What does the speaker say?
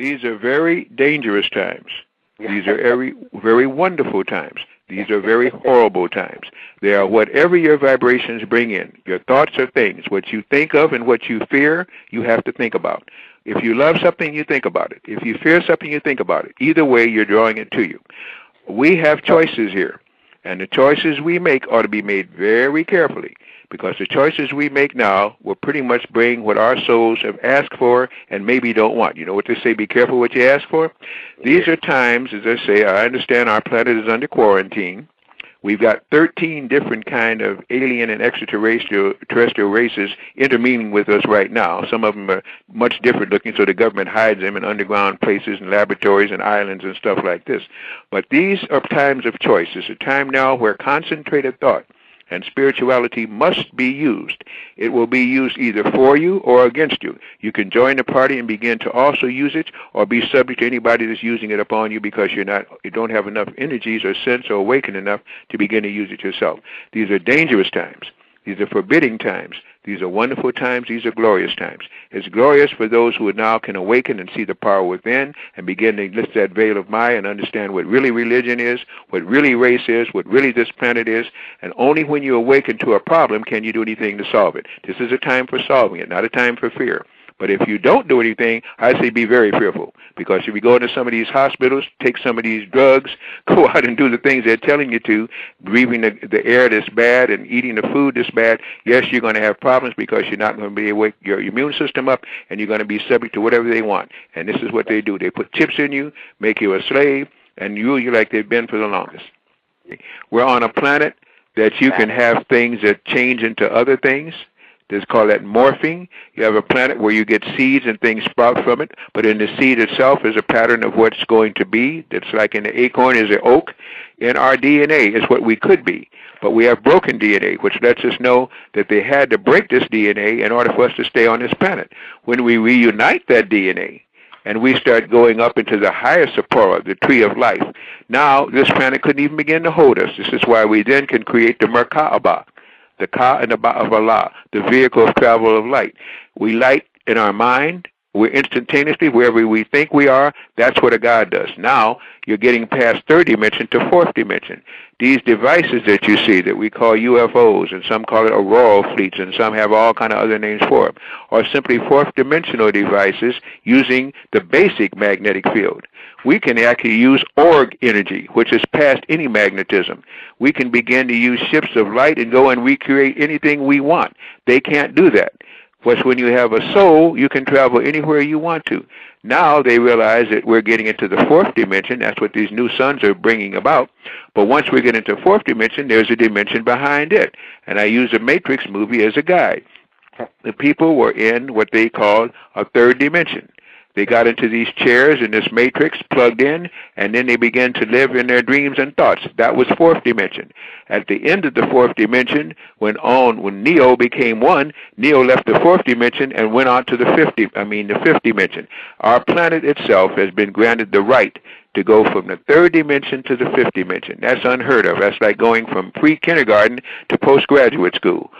These are very dangerous times. These are very wonderful times. These are very horrible times. They are whatever your vibrations bring in. Your thoughts are things. What you think of and what you fear, you have to think about. If you love something, you think about it. If you fear something, you think about it. Either way, you're drawing it to you. We have choices here, and the choices we make ought to be made very carefully, because the choices we make now will pretty much bring what our souls have asked for and maybe don't want. You know what they say, be careful what you ask for? These are times, as I say, I understand our planet is under quarantine. We've got 13 different kind of alien and extraterrestrial races intermingling with us right now. Some of them are much different looking, so the government hides them in underground places and laboratories and islands and stuff like this. But these are times of choice. It's a time now where concentrated thought and spirituality must be used. It will be used either for you or against you. You can join the party and begin to also use it, or be subject to anybody that's using it upon you because you don't have enough energies or sense or awakened enough to begin to use it yourself. These are dangerous times. These are forbidding times. These are wonderful times. These are glorious times. It's glorious for those who now can awaken and see the power within and begin to lift that veil of Maya and understand what really religion is, what really race is, what really this planet is. And only when you awaken to a problem can you do anything to solve it. This is a time for solving it, not a time for fear. But if you don't do anything, I say be very fearful. Because if you go into some of these hospitals, take some of these drugs, go out and do the things they're telling you to, breathing the air that's bad and eating the food that's bad, yes, you're going to have problems because you're not going to be awake, your immune system up, and you're going to be subject to whatever they want. And this is what they do. They put chips in you, make you a slave, and rule you like they've been for the longest. We're on a planet that you can have things that change into other things. They call that morphing. You have a planet where you get seeds and things sprout from it, but in the seed itself is a pattern of what's going to be. That's like in the acorn is the oak. In our DNA is what we could be. But we have broken DNA, which lets us know that they had to break this DNA in order for us to stay on this planet. When we reunite that DNA, and we start going up into the higher sapora, the tree of life, now this planet couldn't even begin to hold us. This is why we then can create the Merkaba, the Ka and the Ba of Allah, the vehicle of travel of light. We light in our mind. We're instantaneously, wherever we think we are, that's what a God does. Now, you're getting past third dimension to fourth dimension. These devices that you see that we call UFOs, and some call it auroral fleets, and some have all kind of other names for them, are simply fourth dimensional devices using the basic magnetic field. We can actually use org energy, which is past any magnetism. We can begin to use ships of light and go and recreate anything we want. They can't do that. But when you have a soul, you can travel anywhere you want to. Now they realize that we're getting into the fourth dimension. That's what these new suns are bringing about. But once we get into fourth dimension, there's a dimension behind it. And I use the Matrix movie as a guide. The people were in what they called a third dimension. They got into these chairs in this matrix, plugged in, and then they began to live in their dreams and thoughts. That was fourth dimension. At the end of the fourth dimension, when Neo became one, Neo left the fourth dimension and went on to the fifth dimension. Our planet itself has been granted the right to go from the third dimension to the fifth dimension. That's unheard of. That's like going from pre-kindergarten to postgraduate school.